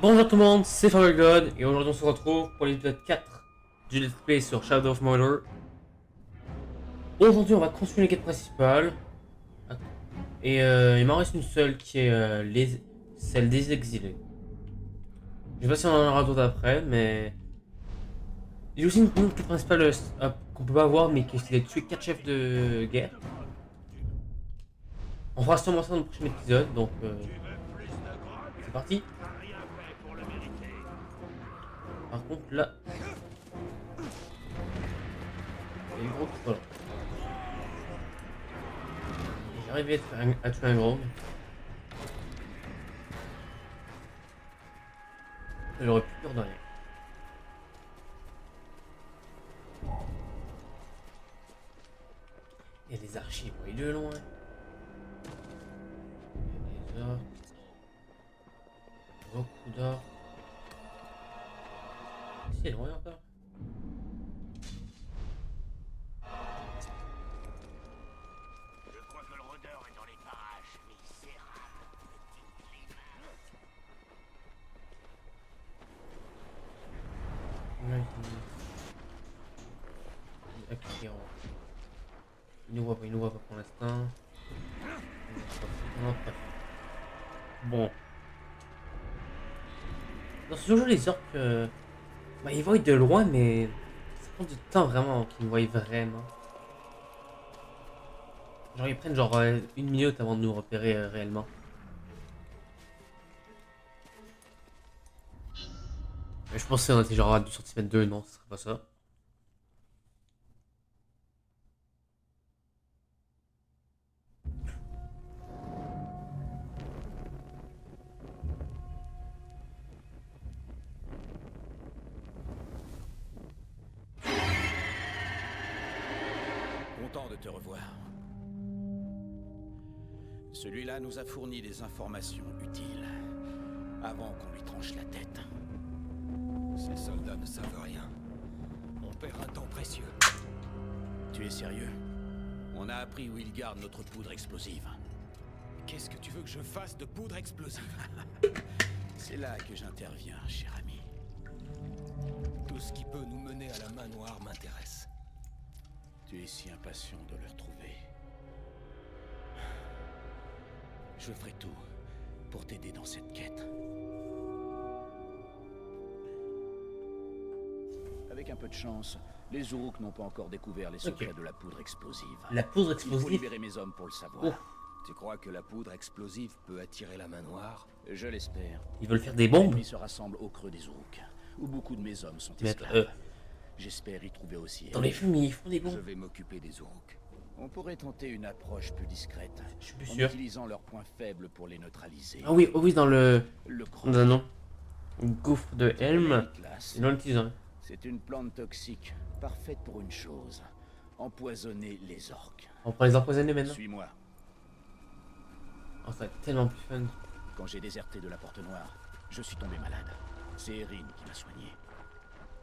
Bonjour tout le monde, c'est FableGod et aujourd'hui on se retrouve pour l'épisode 4 du Let's Play sur Shadow of Mordor. Aujourd'hui on va continuer les quêtes principales et il m'en reste une seule qui est celle des exilés. Je sais pas si on en aura d'autres après, mais il y a aussi une quête principale qu'on peut pas voir mais qui est de tuer 4 chefs de guerre. On fera sûrement ça dans le prochain épisode, donc c'est parti. Par contre là, il y a une grosse voilà. J'ai arrivé à tuer un gros. J'aurais plus peur de rien. Il y a des archives, oui, de loin. Il y a des orques. Beaucoup d'orques. C'est loin encore. Je crois que le rôdeur est dans les parages, misérable petit clébard. Il nous voit pas, pour l'instant. Bon. Dans ce jeu, les orques, bah, ils voient de loin, mais ça prend du temps vraiment qu'ils nous voient vraiment. Genre, ils prennent genre une minute avant de nous repérer réellement. Mais je pensais qu'on était genre à 2 cm 2, non, ce serait pas ça. Content de te revoir. Celui-là nous a fourni des informations utiles avant qu'on lui tranche la tête. Ces soldats ne savent rien. On perd un temps précieux. Tu es sérieux? On a appris où il garde notre poudre explosive. Qu'est-ce que tu veux que je fasse de poudre explosive? C'est là que j'interviens, cher ami. Tout ce qui peut nous mener à la main noire m'intéresse. Tu es si impatient de le retrouver. Je ferai tout pour t'aider dans cette quête. Avec un peu de chance, les Uruk n'ont pas encore découvert les secrets de la poudre explosive. La poudre Il faut explosive. libérer mes hommes pour le savoir. Oh. Tu crois que la poudre explosive peut attirer la main noire? Je l'espère. Ils veulent faire des bombes. Ils se rassemblent au creux des Uruk, où beaucoup de mes hommes sont Mais esclaves. J'espère y trouver aussi. dans les films, ils font des Je bombes. vais m'occuper des Uruk. On pourrait tenter une approche plus discrète, Je suis plus en sûr. utilisant leurs points faibles pour les neutraliser. Ah oui, oh oui, dans le. Le creux. Non, non. Une gouffre de Helm. Classe. Ils l'ont utilisé. C'est une plante toxique, parfaite pour une chose. Empoisonner les orques. On prend les empoisonner maintenant. Suis-moi. Oh, ça va être tellement plus fun. Quand j'ai déserté de la Porte Noire, je suis tombé malade. C'est Erin qui m'a soigné.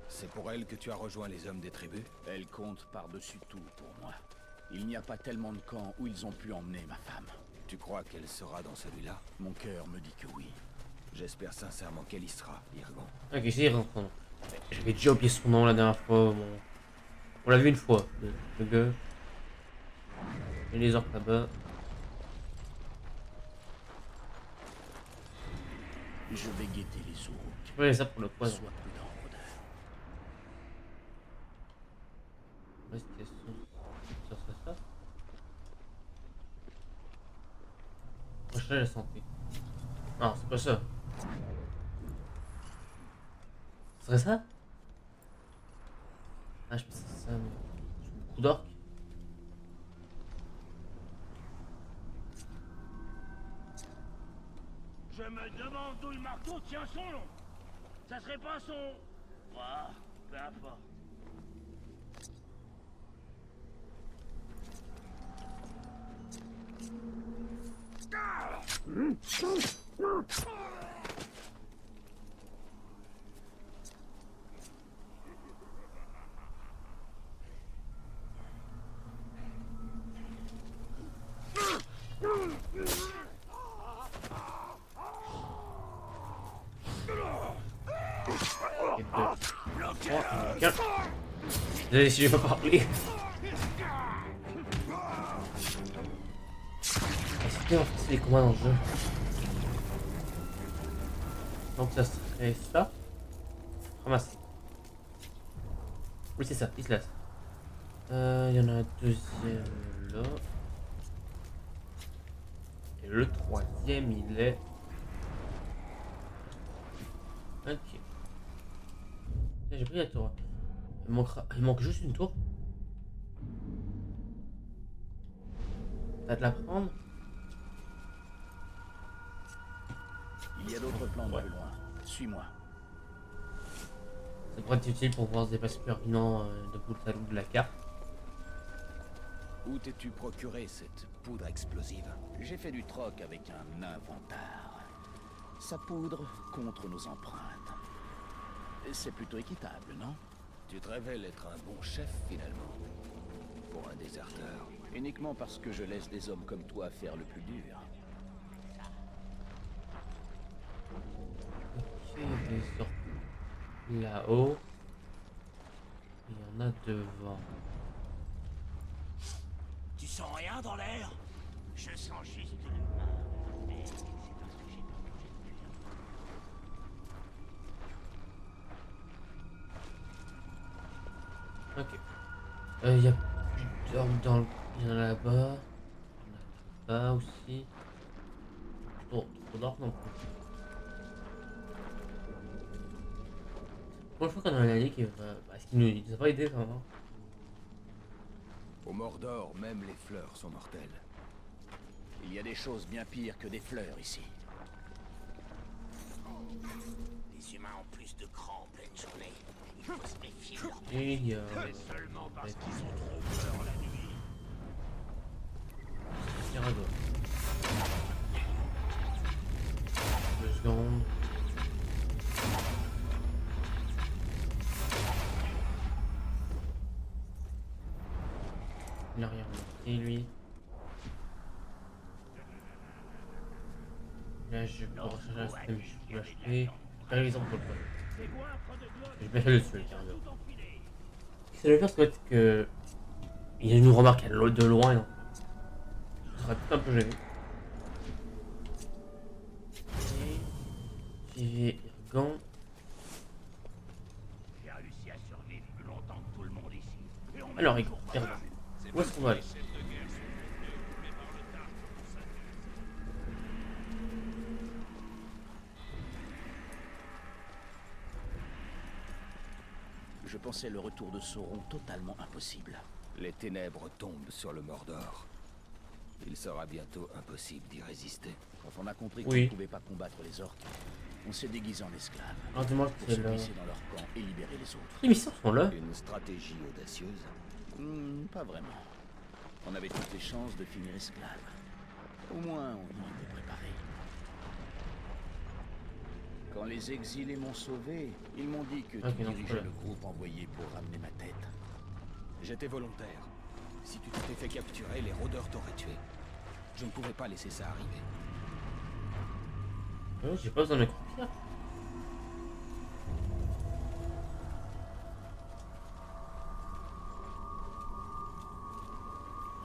C'est pour elle que tu as rejoint les hommes des tribus? Elle compte par-dessus tout pour moi. Il n'y a pas tellement de camps où ils ont pu emmener ma femme. Tu crois qu'elle sera dans celui-là? Mon cœur me dit que oui. J'espère sincèrement qu'elle y sera, Irgon. Ok, c'est son nom. J'avais déjà oublié son nom la dernière fois. Bon. On l'a vu une fois, le gars. Et les orques là-bas. Je vais guetter les Uruk. Je vais ça pour le poison. Sois prudent, rôdeur. Ouais, c'était ça serait ça. Moi, je la santé. Non, c'est pas ça. Ce serait ça? Ah, je pense que c'est ça, mais. J'ai beaucoup d'orques. Je me demande d'où le marteau tient son nom. Ça serait pas son... Ah, peu importe. Et 2, 3, 4. Désolé si j'ai pas parlé. Est-ce que en fait c'est les combats dans le jeu? Donc ça serait ça. Ramasser. Oui c'est ça, il se laisse. Il y en a un deuxième là. Et le troisième il est... Ok. J'ai pris la tour. Il manque juste une tour. T'as de la prendre? Il y a d'autres plans Ouais. plus loin. Suis-moi. Ça pourrait être utile pour pouvoir se déplacer plus rapidement de bout de la carte. Où t'es-tu procuré cette poudre explosive? J'ai fait du troc avec un inventaire. Sa poudre contre nos empreintes. C'est plutôt équitable, non? Tu te révèles être un bon chef, finalement. Pour un déserteur. Uniquement parce que je laisse des hommes comme toi faire le plus dur. Ok, des orques là-haut. Il y en a devant. Tu sens rien dans l'air? Je sens juste une main. Mais c'est parce que j'ai pas bougé depuis longtemps. Ok. Il y a plus d'orques dans le... Il y en a là-bas. Il y en a là-bas aussi. Trop d'orques non plus. Bon, je crois qu'on a un allié qui va... Est-ce qu'il nous a pas aidé quand même? Au Mordor, même les fleurs sont mortelles. Il y a des choses bien pires que des fleurs ici. Les humains ont plus de cran en pleine journée. Il faut se méfier de leur Et il y a... seulement parce qu'ils ont trop peur la nuit. Tirago. 2 secondes. Il n'a rien remarqué lui. Là je peux recharger un système, je peux l'acheter. Par exemple pour le pote. J'ai bien fait le tuer le cargo. Ce que je vais faire c'est que il nous remarque de loin. Non. Ce sera tout un peu gêné. J'y vais gant. J'ai réussi à survivre plus longtemps que tout le monde ici. Et on Alors Egon, regarde. Où est-ce qu'on va aller? Je pensais le retour de Sauron totalement impossible. Les ténèbres tombent sur le Mordor. Il sera bientôt impossible d'y résister. Quand on a compris Oui. qu'on ne pouvait pas combattre les orques, on s'est déguisé en esclaves. Alors dis-moi Pour que se là... glisser dans leur camp et libérer les autres. Les missions sont là. Une stratégie audacieuse. Pas vraiment. On avait toutes les chances de finir esclaves. Au moins, on y était préparé. Quand les exilés m'ont sauvé, ils m'ont dit que Ok, tu non, dirigeais voilà. le groupe envoyé pour ramener ma tête. J'étais volontaire. Si tu t'étais fait capturer, les rôdeurs t'auraient tué. Je ne pouvais pas laisser ça arriver. J'ai pas besoin de m'accroupir.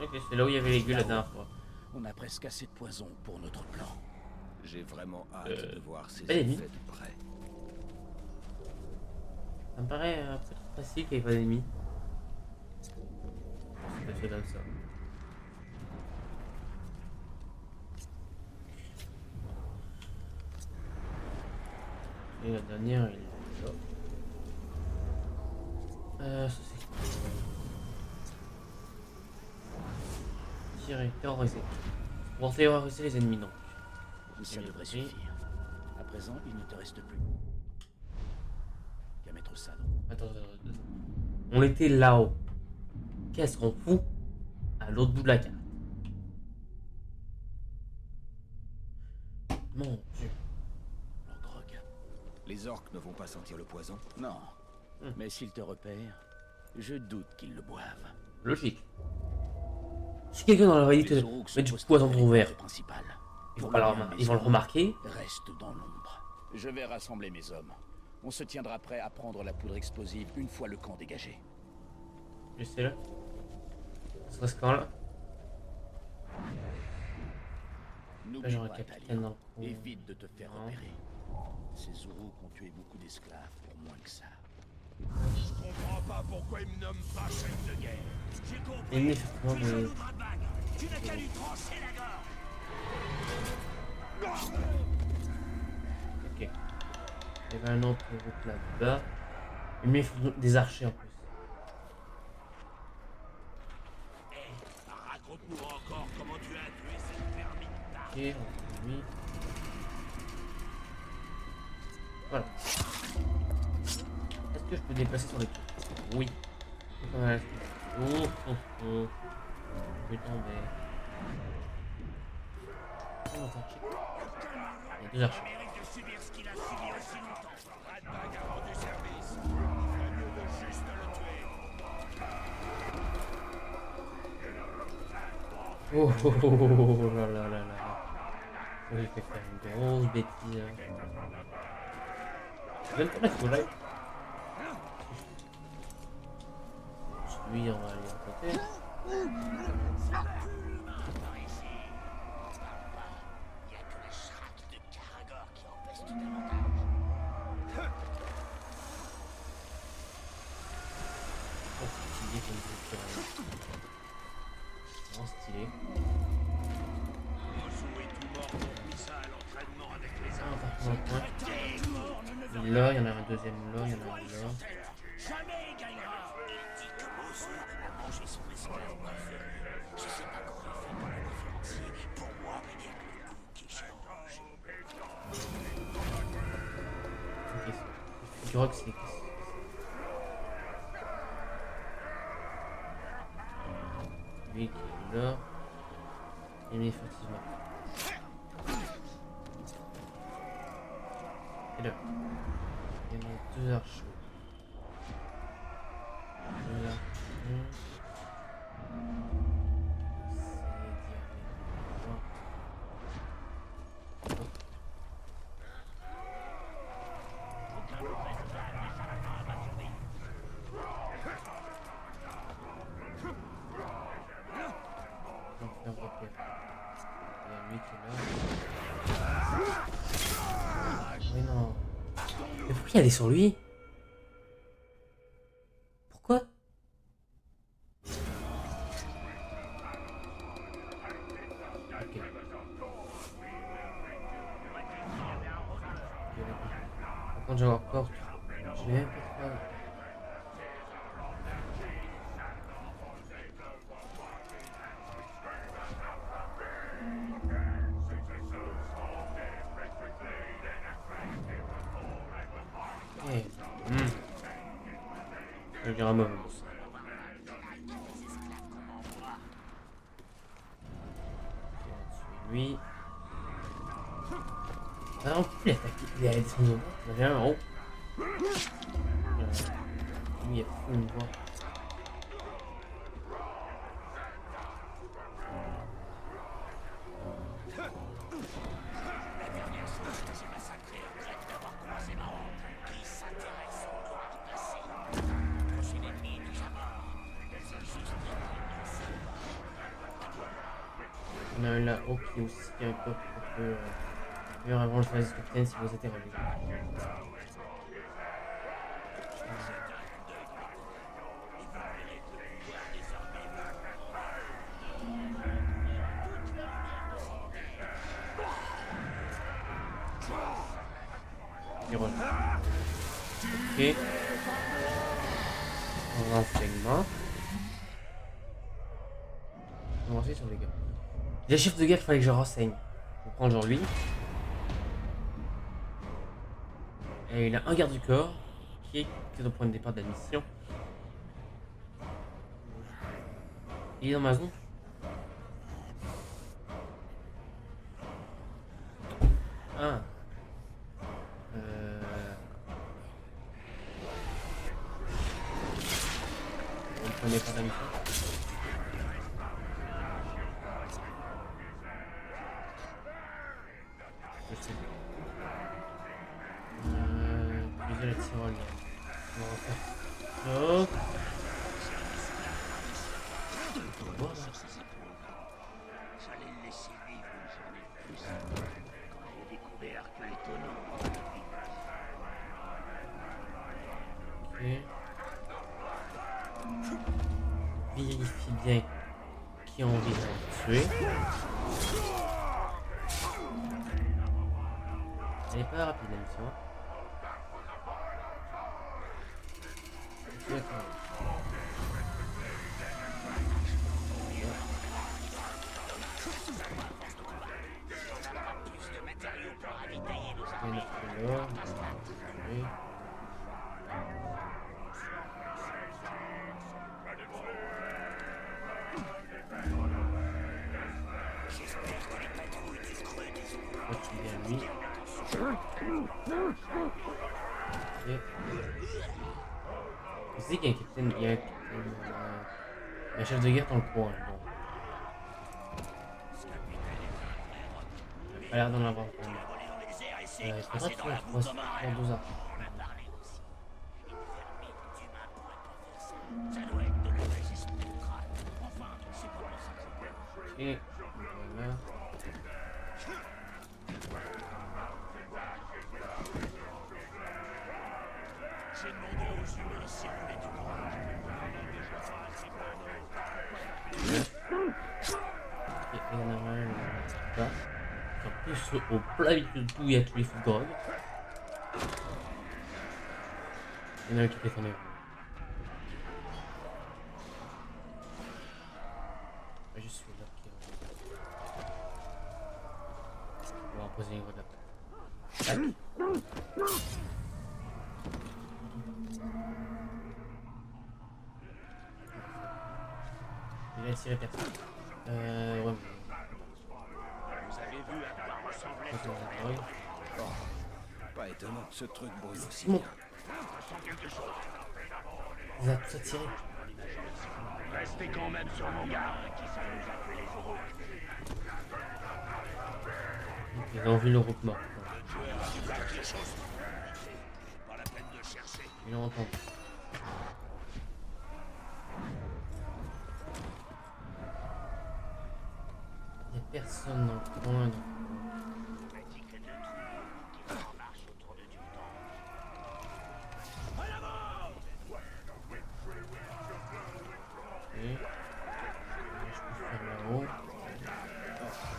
Ok, c'est là où il y avait les gueules la dernière fois. On a presque assez de poison pour notre plan. J'ai vraiment hâte de voir ces elle est effets de près. Ça me paraît un peu trop facile qu'il n'y ait pas d'ennemis. C'est fait comme ça. Et la dernière, il est là. Ça c'est quoi? Tirer, terroriser. Pour terroriser les ennemis, non. Ça devrait suffire. À présent, il ne te reste plus qu'à mettre ça dans. Attends. On était là-haut. Qu'est-ce qu'on fout à l'autre bout de la carte? Mon Dieu. Leur drogue. Les orques ne vont pas sentir le poison. Non. Mais s'ils te repèrent, je doute qu'ils le boivent. Logique. Si quelqu'un dans la réalité Les Orcs met du sont poison postulés vert, comme principal. ils vont Pour pas le le bien remar- des ils vont le hommes, remarquer. Reste dans l'ombre. Je vais rassembler mes hommes. On se tiendra prêt à prendre la poudre explosive une fois le camp dégagé. Je sais là. Ça serait ce camp là. N'oublie J'aurais pas, capitaine Talia. dans le coin. Évite de te faire Non. repérer. Ces Zourouks ont tué beaucoup d'esclaves pour moins que ça. Je comprends pas pourquoi il me nomme pas chef de guerre. J'ai Et compris. effectivement, Tu es un loup de bague. Tu n'as qu'à lui trancher la gorge. ok. Il y avait un autre route là-bas. Et lui, il faut des archers en plus. Raconte-nous encore comment tu as tué cette vermine Ok, on fait lui. Voilà. Est-ce que je peux déplacer sur les tours? Oui. Oh, oh, oh. Je vais tomber. Oh, non, archer. Il y a deux archers. mérite de subir ce qu'il a subi aussi longtemps. Radbag a rendu service. Il ferait mieux de juste le tuer. Oh, oh, oh, oh, oh là là là là. Oh, j'ai fait faire une grosse bêtise. Je vais me tourner sur l'œil. Lui, on va aller à côté. Par ici. Il n'y a que la chraque de Karagor qui en peste davantage. Oh, stylé comme ça. Vraiment stylé. Ozu est tout mort pour mis ça à l'entraînement avec les Ah, armes. par contre, ouais. T'es mort, ne me verra Là, il y en a un deuxième là, il y en a un là. jamais il gagnera. Il dit que Ozu a mangé son esclave parfait. Je sais pas comment il fait pour le différencier. Pour moi, il y a que le goût qui change. Ok, c'est du rock, c'est. Lui qui est là. Il met furtivement. Et là. Il y en a deux archers. Deux archers. On fait un repère. Il y a lui qui est là. Mais non. Mais pourquoi il y a des sur lui? Pourquoi? Ok. Par contre, j'ai encore. Je vais même pas trop. Ok. Je vais dire un mot. Lui. Ah, en plus, il attaque. Il a descendu au bas. Il y en avait un en haut. Lui, il a fou une voix. Il y en a un là-haut qui est aussi un peu meilleur avant le phase capitaine si vous êtes revenu. Il revient. Ok. Renseignement. On va rester sur les gars. Les chefs de guerre, il fallait que je renseigne. On prend genre lui. Et il a un garde du corps qui est au point de départ de la mission. Il est dans ma zone. Ah. Au point de départ de la mission. Je sais. de la tyrolienne. On va refaire ça. Voilà. J'allais le laisser vivre une journée de plus. Quand j'ai découvert que les tonneaux. Ok. Vérifie bien qui a envie de la tuer. Elle est pas rapide la mission. D'accord. Plus de matériaux pour ravitailler nos Il y en armées. a là. Oui. J'espère que les patrouilles du creux des eaux. Là, tu viens lui. Et... Je sais qu'il y a un capitaine. Il y a un capitaine. Un chef de guerre dans le coin. Bon. Il a pas l'air d'en avoir vraiment. Il faudra que tu la croises pour 12 heures. On a parlé aussi. Une fermée d'humains pourrait pas faire ça. Ça doit être de la résistance de crâne. Enfin, c'est pas pour ça que je plains. Et voilà. J'ai demandé aux humains si on voulait du courage. Et il y en a un là. En plus, au plat milieu de tout, il y a tous les fous de drogue. Il y en a un qui fait son œuvre. Je suis là qui on va en poser une grenade après. Tac. Il a tiré personne. Ouais. Vous avez vu à quoi ressemblait Mais... ce oui. Pas étonnant que ce truc brûle aussi Bon. bien. Il a tout tiré. Restez quand même sur mon garde. Qui ça nous a fait les euros? Ils ont vu le groupe mort. Quelque chose. Pas la peine de chercher. Ils l'ont entendu. Il n'y a personne dans le coin. Donc... On m'a dit que deux trous qui vont en marche autour de du temps. Ok. Je peux faire là-haut.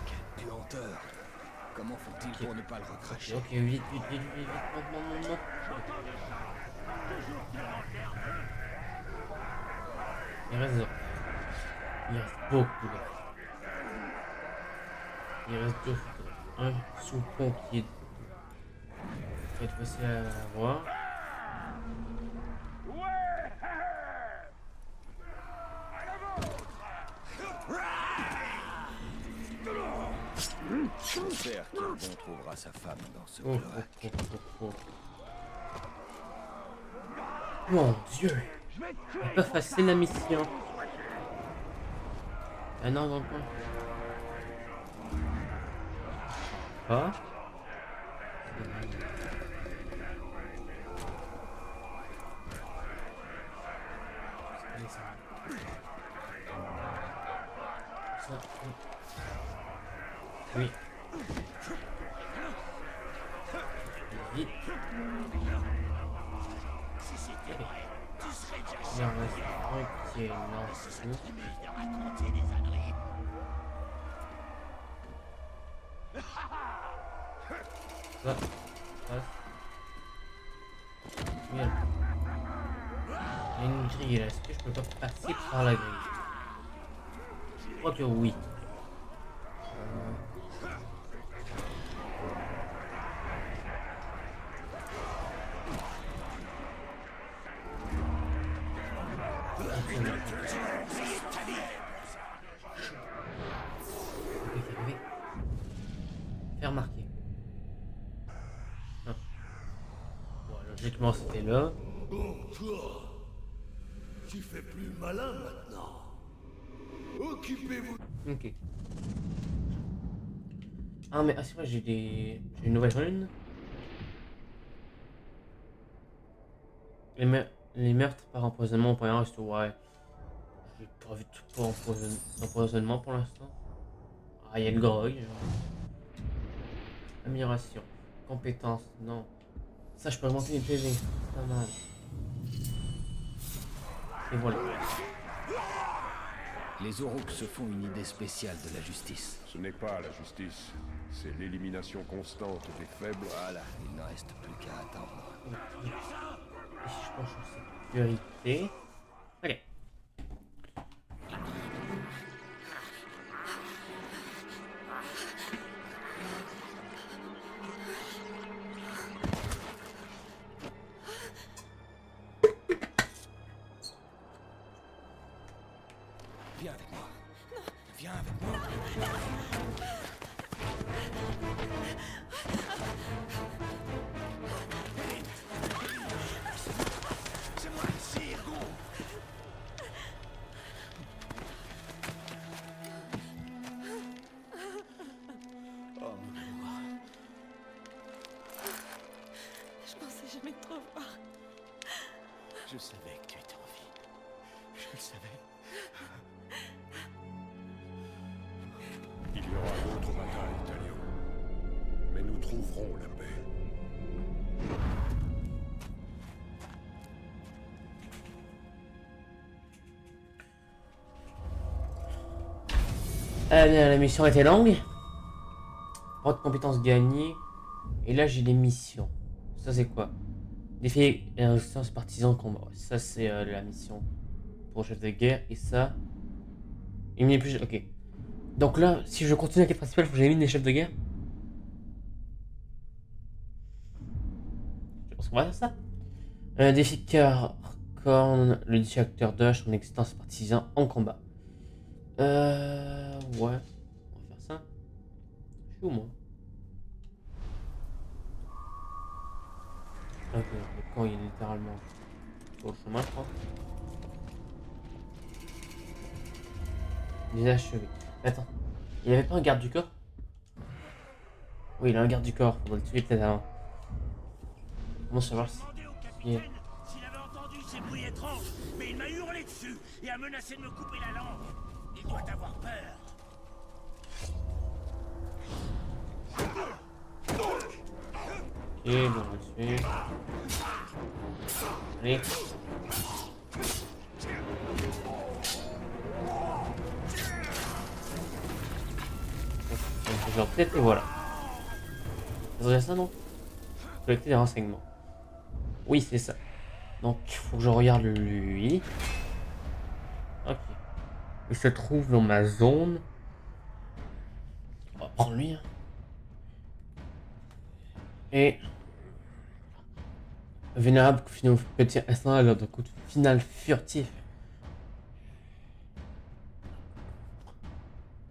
Quelle puanteur. Comment font-ils pour ne pas le recracher? Ok, vite, non. Il reste deux. Il reste beaucoup là. Il reste deux. Un sous le pont qui est cette fois-ci à voir. J'espère qu'Albon trouvera sa femme dans ce Oh. cloaque. Mon Dieu! C'est pas facile la mission. Ah non, dans le coin. Ah? Oui. Vite. Si c'était vrai, tu serais déjà Il en reste un qui est là. s'amuse de raconter des âneries. Ça. Passe. Oui, il y a une grille là. Est-ce que je peux pas passer par la grille? Je crois que oui. Faire marquer. Ah. Bon, logiquement c'était là. Bon, toi, tu fais plus le malin maintenant. Occupez-vous. Ok. Ah mais c'est vrai j'ai une nouvelle rune. Les meurtres par empoisonnement pour rien reste ouais. J'ai pas vu de tout pour empoisonnement pour l'instant. Ah, il y a le grog. Amélioration. Compétence, non. Ça, je peux augmenter les PV. Pas mal. Et voilà. Les Aurochs se font une idée spéciale de la justice. Ce n'est pas la justice, c'est l'élimination constante des faibles. Voilà, il ne reste plus qu'à attendre. Et si je penche en sécurité. Ok. Viens avec moi. Viens avec moi. C'est moi, sire. Oh mon amour. Je pensais jamais te revoir. Je savais que tu étais en vie. Je le savais. Il y aura d'autres batailles, Talio. Mais nous trouverons la paix. Eh bien, la mission était longue. Pas de compétences gagnées. Et là, j'ai les missions. Ça, c'est quoi? Défier la résistance partisan de combat. Ça, c'est la mission pour le chef de guerre. Et ça. Éliminer plus. Ok. Donc là, si je continue la quête principale, il faut que j'élimine les chefs de guerre. Je pense qu'on va faire ça. Défi Corn, le détecteur d'âge, son existence partisan en combat. Ouais. On va faire ça. Je suis où, moi? Ok, le camp il est littéralement sur le chemin, je crois. Désachevé. Attends, il n'y avait pas un garde du corps? Oui, il a un garde du corps, faudrait le tuer peut-être avant. Comment savoir si. Demandez au capitaine s'il avait entendu ces bruits étranges, mais il m'a hurlé dessus et a menacé de me couper la langue. Il doit avoir peur. Ok, bon, on va le tuer. Allez. Je leur tête et voilà. Ça devrait être ça, non? Collecter des renseignements. Oui, c'est ça. Donc, il faut que je regarde lui. Ok. Il se trouve dans ma zone. On va prendre lui. Hein. Et. Vénérable petit instant lors d'un coup de final furtif.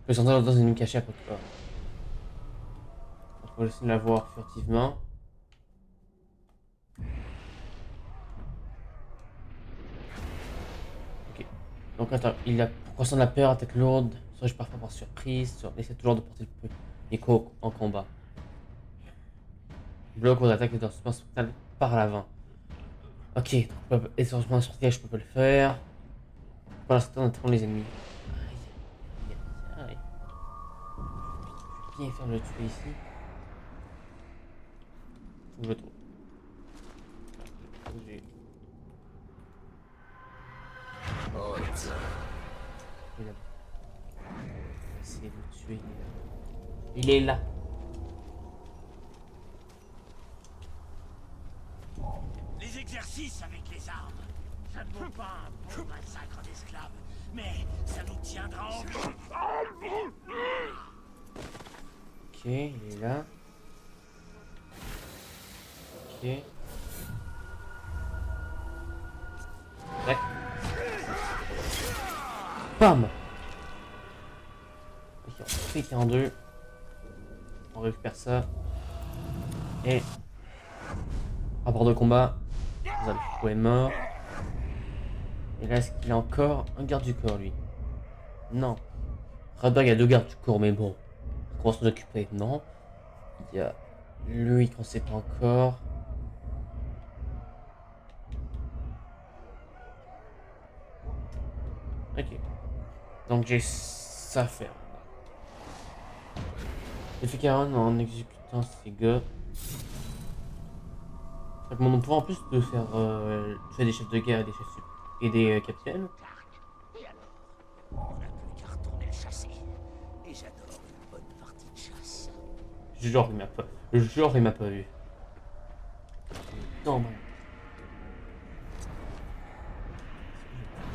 Je peux s'entendre dans une ligne cachée après quoi. On peut essayer de la voir furtivement. Ok. Donc attends, il a pour constant de la peur, attaque lourde, serais-je parfois par surprise, essaie toujours de porter le écho en combat. Bloc ou d'attaque est en suspense totale par l'avant. Ok, donc essentiellement sortir, je peux pas le faire. Pour l'instant, on attend les ennemis. Aïe, aïe, aïe. Je vais bien faire le tuer ici. Faut que je le trouve. Faut que j'ai- Il est là. Essayer de le tuer. Il est là. Les exercices avec les armes, ça ne vaut pas un bon massacre d'esclaves, mais ça nous tiendra en vie. Ok, il est là. Ok. Tac. Bam! Ok, on fait en deux. On récupère ça. Et. Rapport de combat. Zalfo est mort. Et là, est-ce qu'il a encore un garde du corps, lui? Non. Radbag a deux gardes du corps, mais bon. On va s'en occuper. Non. Il y a lui qu'on sait pas encore. Ok. Donc j'ai ça à faire. J'ai fait Karen en exécutant ces gars. Avec mon pouvoir en plus de faire tuer des chefs de guerre et des chefs et des capitaines. Et alors? On n'a plus qu'à retourner le chasser. Et j'adore une bonne partie de chasse. Genre il m'a pas eu. Non man.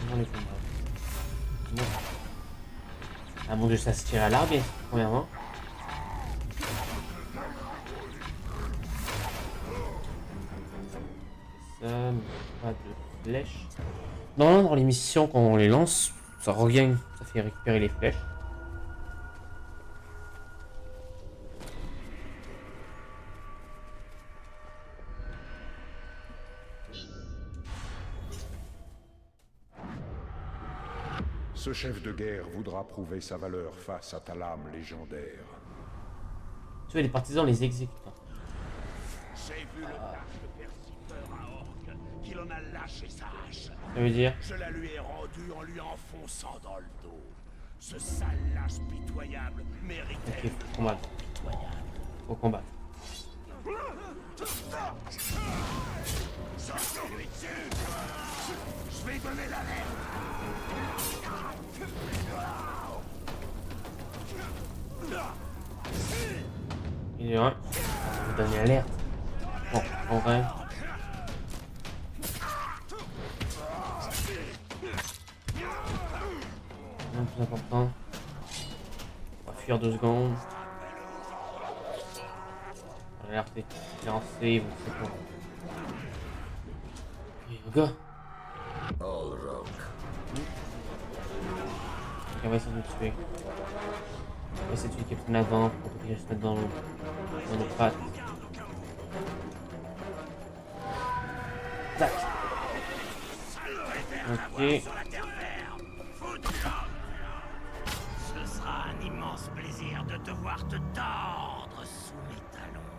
Non, les combats. Bon. Ah mon dieu, ça se tire à l'arbre, premièrement. Ça, mais pas de flèches. Non, dans les missions, quand on les lance, ça revient, ça fait récupérer les flèches. Ce chef de guerre voudra prouver sa valeur face à ta lame légendaire. Tu vois, les partisans les exécutants. J'ai vu le lâche de Persifleur à Orque, qu'il en a lâché sa hache. Ça veut dire Je la lui ai rendue en lui enfonçant dans le dos. Ce sale lâche pitoyable méritait ok, faut combattre. pitoyable. Faut combattre. Sortez-lui dessus! Je vais donner l'alerte! Il est un. On va donner l'alerte. Bon, en vrai. Le plus important. On va fuir 2 secondes. On va alerter. Lancer, ils vont se prendre. Et go. On va essayer de le tuer. On va essayer de tuer le capitaine avant pour qu'il se mette dans nos pattes. Tac. Ok. Ce sera un immense plaisir de te voir te tordre sous mes talons.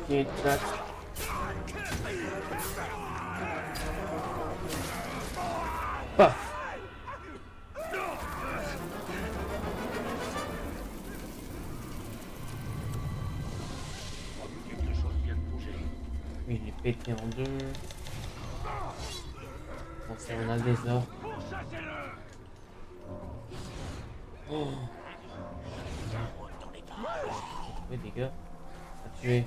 Ok, tac. Paf. Quelque chose vient de bouger. Oui, il est pété en deux. Bon, ça, on a des ordres. Oh. Oui, des gars. À tuer.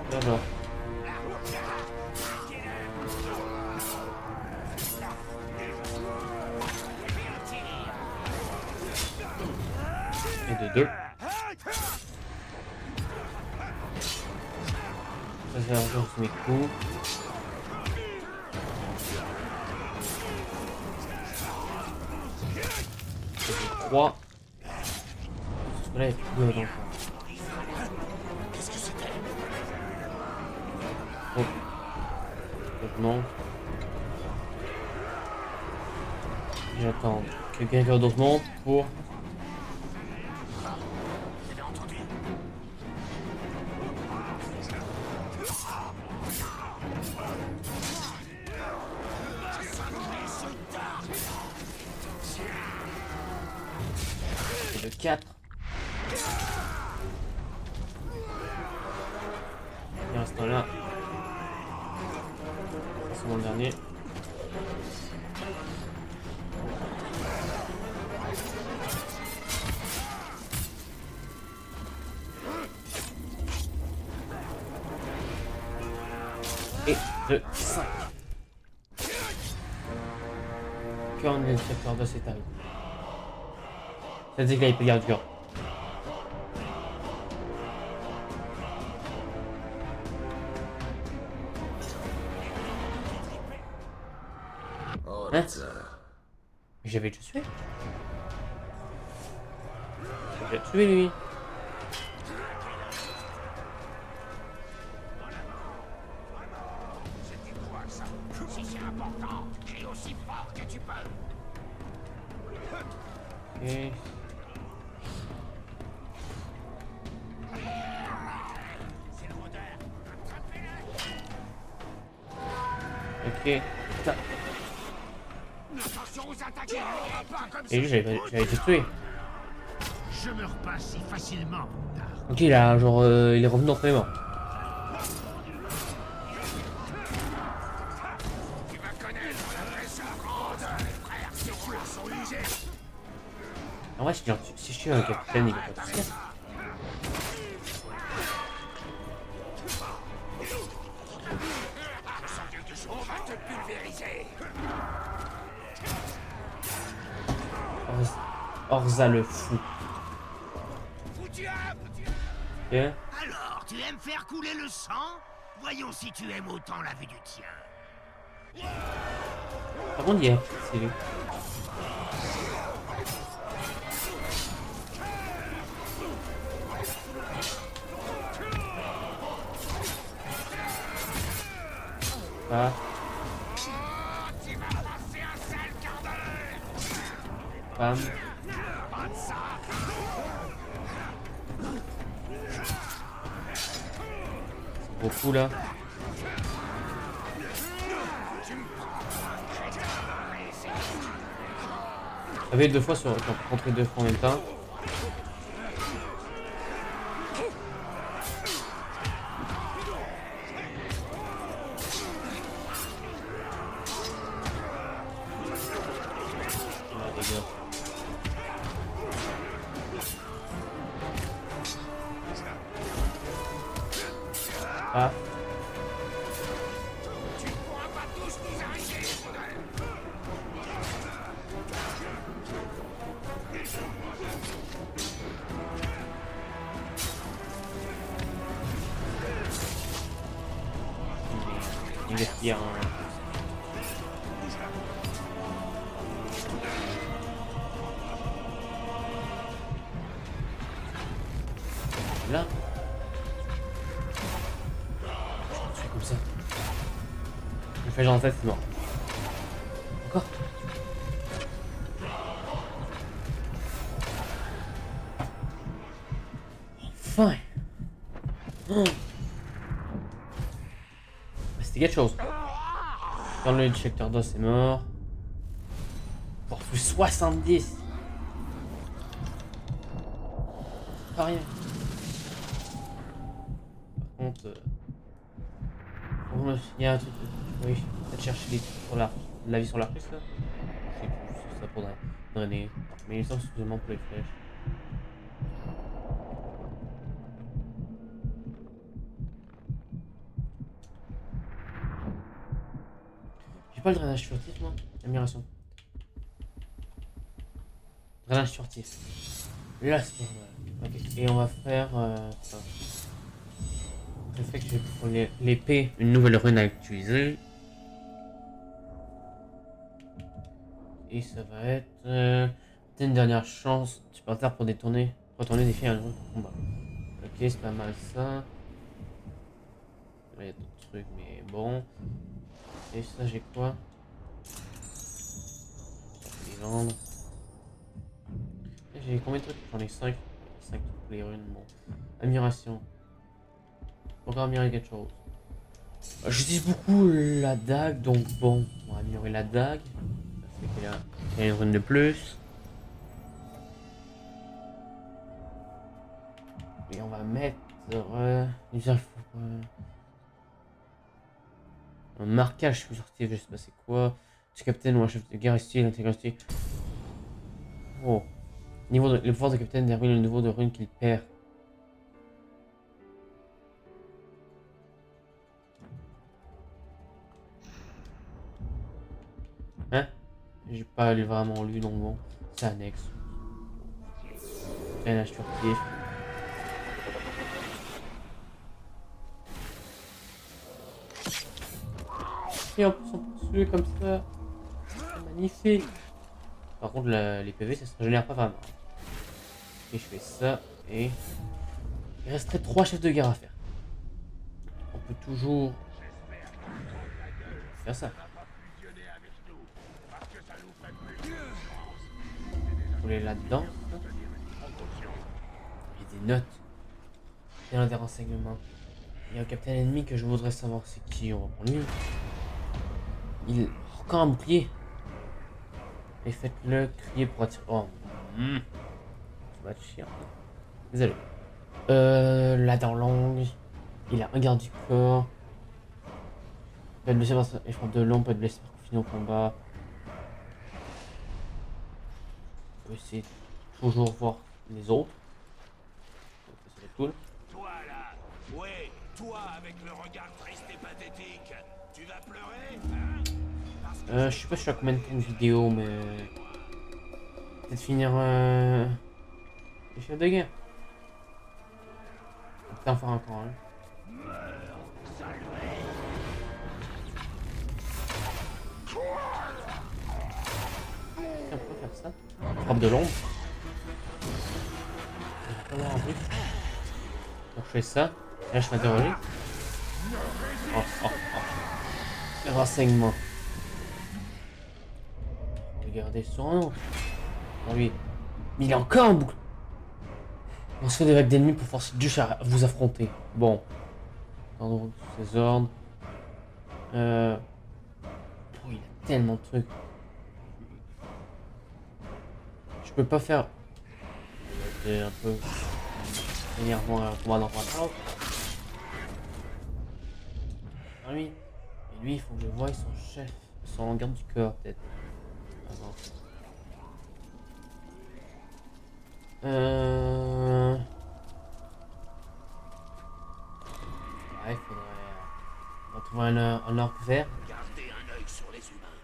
D'abord. Et de deux. Ça, c'est l'argent sur mes coups. Et de trois. Parce que là, il y a plus de dedans. Qu'est-ce que c'était? Oh. Heureusement. J'attends que quelqu'un d'autre monte pour. Vous avez entendu? Et le 4. Il reste un là. C'est mon dernier. Et de 5. Qu'un inspecteur de cet arrivé. Ça dit qu'il avait payé dur. Hein? J'avais déjà tué. J'avais tué lui. C'était quoi ça? Si c'est important, crie aussi fort que tu peux. Ok. C'est le rôdeur. Attrapez-le! Ok. Putain. Attention aux attaques, il ne mourra pas comme Et lui, j'avais été tué. Je meurs pas si facilement, Montard. Ok, il a genre. Il est revenu entre les morts. Tu vas connaître la vraie grandeur, frère, ces joueurs sont usés. En vrai, si je suis un capitaine, il va pas tout ça. On va te pulvériser. Orza le fou. Foutu à Ok. Alors, tu aimes faire couler le sang? Voyons si tu aimes autant la vue du tien. Par contre, il est stylé. Ah. Bam. C'est beaucoup là. Ça fait 2 fois sur. Contre 2 fois en même temps. Ah, les gars. Ah. Il est pire. Hein. Là. Je fais comme ça. Je fais genre en tête, c'est mort. Encore. Enfin. Oh. C'était quelque chose. Dans le détecteur d'os, c'est mort. Pour plus 70. Pas rien. Par contre, il y a un truc. Oui, peut-être chercher des trucs sur la vie sur l'artiste là. Je sais plus, c'est ça pour drainer. Mais il semble suffisamment pour les flèches. J'ai pas le drainage furtif, moi. Admiration. Drainage furtif. Là, c'est pas mal. Ok. Et on va faire ça. Le fait que je vais prendre l'épée, une nouvelle rune à utiliser. Et ça va être une dernière chance supplémentaire pour retourner défier un autre combat. Ok, c'est pas mal ça. Il y a d'autres trucs, mais bon. Et ça, j'ai quoi? Les vendre. J'ai combien de trucs? J'en ai 5. 5 pour les runes, bon. Admiration. Encore améliorer quelque chose. J'utilise beaucoup la dague, donc bon, on va améliorer la dague. Ça fait qu'il y a une rune de plus. Et on va mettre un marquage furtif, je sais pas c'est quoi. Du capitaine ou un chef de guerre style, intégrité. Oh. Le pouvoir de capitaine détermine le niveau de rune qu'il perd. Hein? J'ai pas vraiment lu donc bon. C'est annexe. Drainage furtif. Et en plus on poursuit comme ça. C'est magnifique. Par contre les PV ça se régénère pas vraiment. Et je fais ça et il resterait 3 chefs de guerre à faire. On peut toujours faire ça. Vous voulez là-dedans. Il y a des notes. Il y a des renseignements. Il y a un capitaine ennemi que je voudrais savoir c'est qui. On va prendre lui. Il... Encore un bouclier. Et faites-le crier pour attirer... Oh. Ça va être chiant. Désolé. La dent longue. Il a un garde du corps. Il peut être blessé par sa frappe de long, peut être blessé par coup fini au combat. On peut essayer de toujours voir les autres. Donc, ça serait cool. Toi là, ouais, toi avec le regard triste et pathétique, tu vas pleurer, hein? Je sais pas si je suis à combien de temps de vidéo, mais... Peut-être finir les chefs de guerre. On peut en faire encore un. Tiens, on peut faire ça. Frappe de l'ombre. On va pas voir en plus. Donc je fais ça. Et là je m'interroge. Oh. Le renseignement. Regardez son nom. Non, lui. Mais il est encore en boucle. On se fait des vagues d'ennemis pour forcer Dush à vous affronter. Bon. Attendons ses ordres. Oh, il a tellement de trucs. Je peux pas faire. C'est un peu énervant un combat d'enfant à l'autre. Ah oui. Et lui, il faut que je voie son chef, son garde du corps peut-être. Avant. Ouais, on va trouver un orc vert. Gardez un œil sur les humains.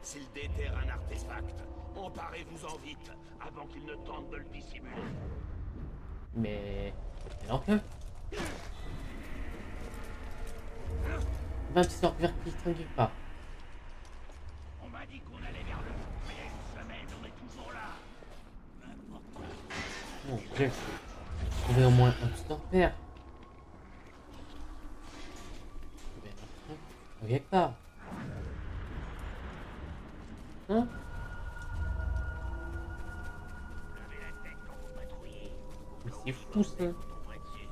S'ils déterrent un artefact, emparez-vous-en vite, avant qu'ils ne tentent de le dissimuler. Mais alors que. Un petit orc vert qui traîne quelque part. On m'a dit qu'on allait vers le fond, mais il y a une semaine, on est toujours là. N'importe quoi. Oh, j'ai trouvé au moins un petit orc vert. Quelque part. Hein? Levez la tête quand vous patrouillez. Mais c'est fou ça. On va dessus.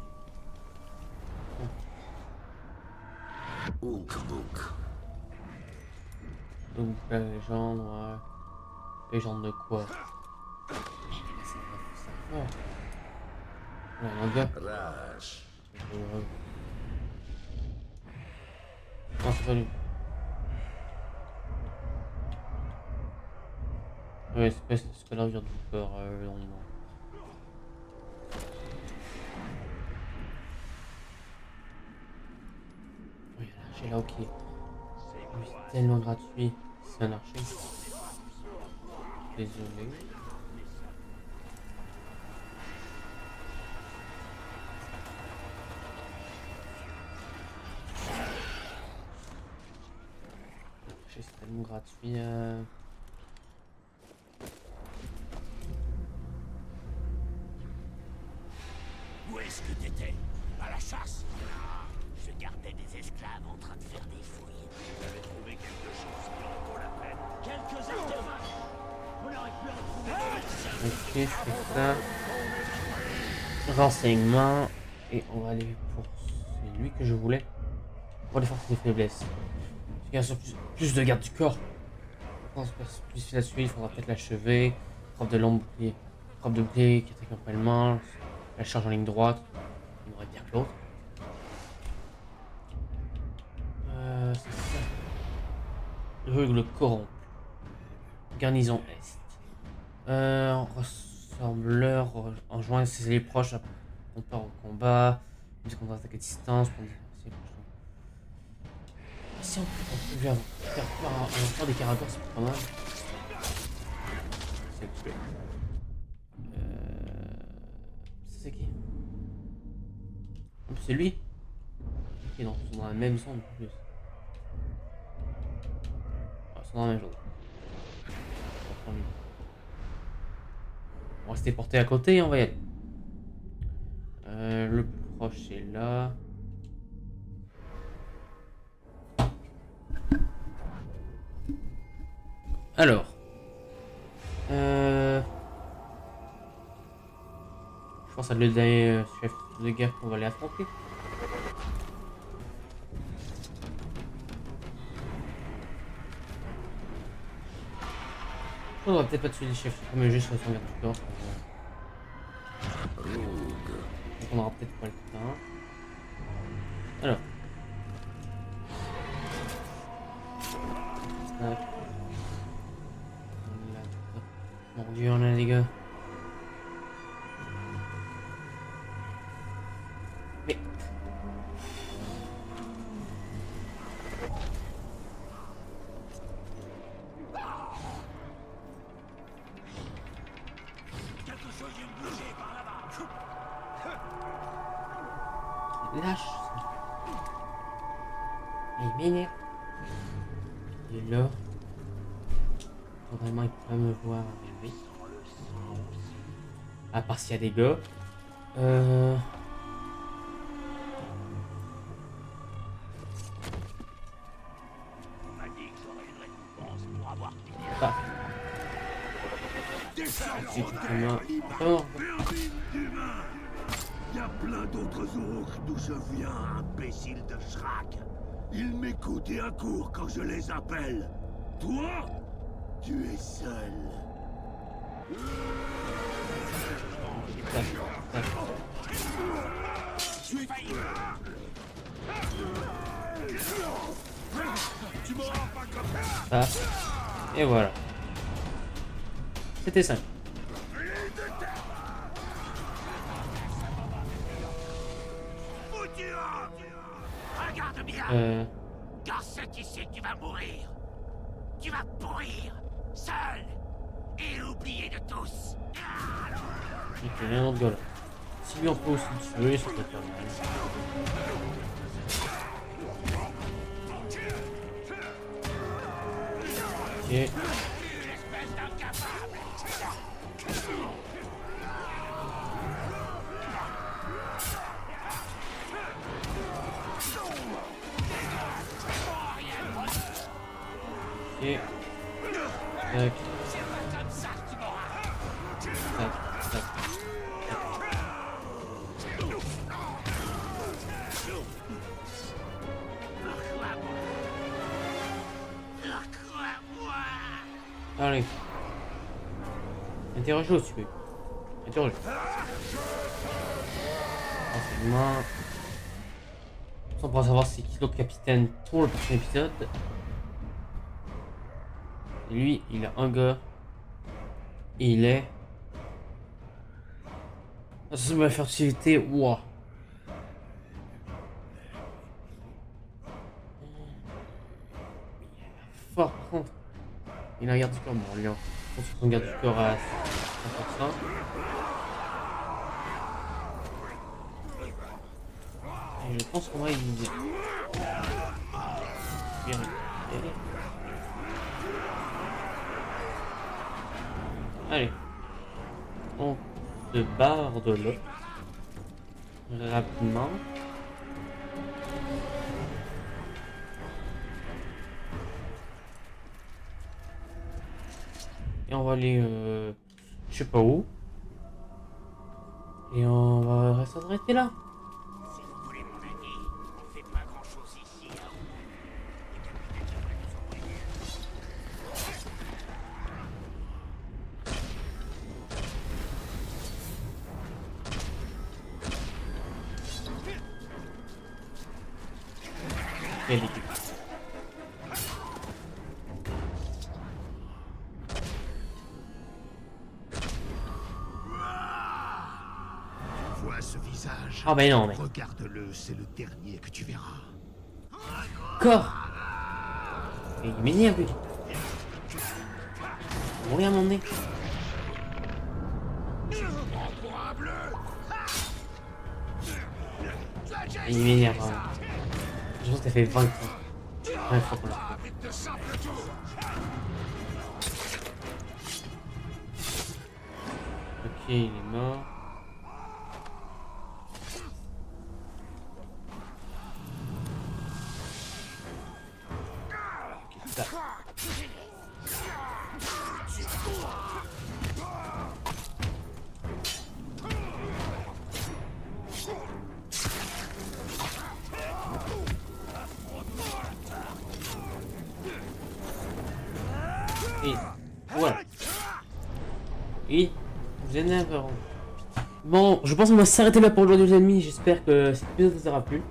Donc la légende, ouais. Légende de quoi? C'est fort. Ouais, un gars. Non, c'est pas lui. Ouais, c'est pas ce que là vient du corps dans le nom. Oui, l'archer là, ok. Oui, c'est tellement gratuit. C'est un archer. Désolé. L'archer, c'est tellement gratuit. Où est-ce que t'étais? À la chasse? Non, je gardais des esclaves en train de faire des fouilles. J'avais trouvé quelque chose qui en vaut la peine. Quelques artefacts. On aurait pu en trouver. Ok, je fais ça. Renseignement. Et on va aller pour celui que je voulais. Pour les forces et les faiblesses. Il y a plus de garde du corps. Je pense que c'est plus facile à suivre. Il faudra peut-être l'achever. Frappe de long bouclier. Frappe de bouclier qui attaque après le main. La charge en ligne droite. Il m'aurait bien que l'autre. C'est ça. Le corrompu. Garnison Est. Ressembleur. Enjoint ses alliés proches à on part au combat. Une contre-attaque à distance. Si on peut faire des caractères, c'est pas mal. C'est tué. C'est qui? C'est lui? Ok, non, ils sont dans la même zone en plus. Ah, ils sont dans la même zone. On va rester porté à côté et on va y aller. Le plus proche est là. Alors. Je pense à le dernier chef de guerre qu'on va aller affronter. On va peut-être pas tuer les chefs, mais juste son garde du corps. Donc on aura peut-être pas le temps. Alors. Tac. Mon dieu, on a les gars. Mais. Quelque chose vient de bouger par là-bas. Lâche. Il m'énerve. Il est là. Vraiment, il pourrait me voir arriver. À part s'il y a des gars. On m'a dit que j'aurais une récompense pour avoir fini. Ah. C'est totalement... Oh. Il y a plein d'autres orques d'où je viens, imbécile de Shrek. Ils m'écoutent et accourent quand je les appelle. Toi, tu es seul. Tac, tac. Ah. Et voilà. C'était simple. Regarde bien, car c'est ici que tu vas mourir. Tu vas pourrir, seul et oublié de tous. Ok, il y a un autre gars là. Si lui on peut aussi le tuer, ça peut être pas mal. Ok. Ok. Tac. Tac, tac. Allez. Interroge-le si tu veux. Interroge. Renseignement. On pourra savoir c'est qui l'autre capitaine pour le prochain épisode. Et lui, il a un gars. Et il est. Ah, ça, c'est ma fertilité. Ouah. Fort, par contre. Il a un garde du corps. Bon, lui, on pense son garde du corps à 100%. Et je pense qu'on va éliminer. Bien. Allez. On se barre de là. Rapidement. Et on va aller je sais pas où. Et on va s'arrêter là. Si vous voulez mon avis, on fait pas grand-chose ici. Hein. Le capitaine devrait nous envoyer. Quelle équipe. Vois ce visage. Ah bah non, mec. Regarde-le, c'est le dernier que tu verras. Corps. Et il m'énerve lui. Mourir à mon nez. Et il m'énerve. Hein. Je pense que t'as fait 20 fois. 20 fois qu'on l'a fait. Ok, il est mort. Ok, ça. Et voilà. Oui, vous énerveront. Bon, je pense qu'on va s'arrêter là pour aujourd'hui les amis. J'espère que cet épisode vous aura plu.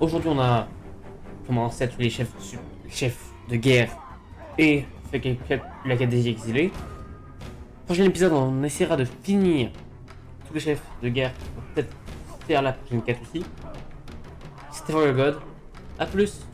Aujourd'hui on a commencé à tuer les chefs de guerre et fait la quête des exilés. Prochain épisode on essaiera de finir tous les chefs de guerre. Peut-être faire la prochaine quête aussi. C'était Warrior God. A plus.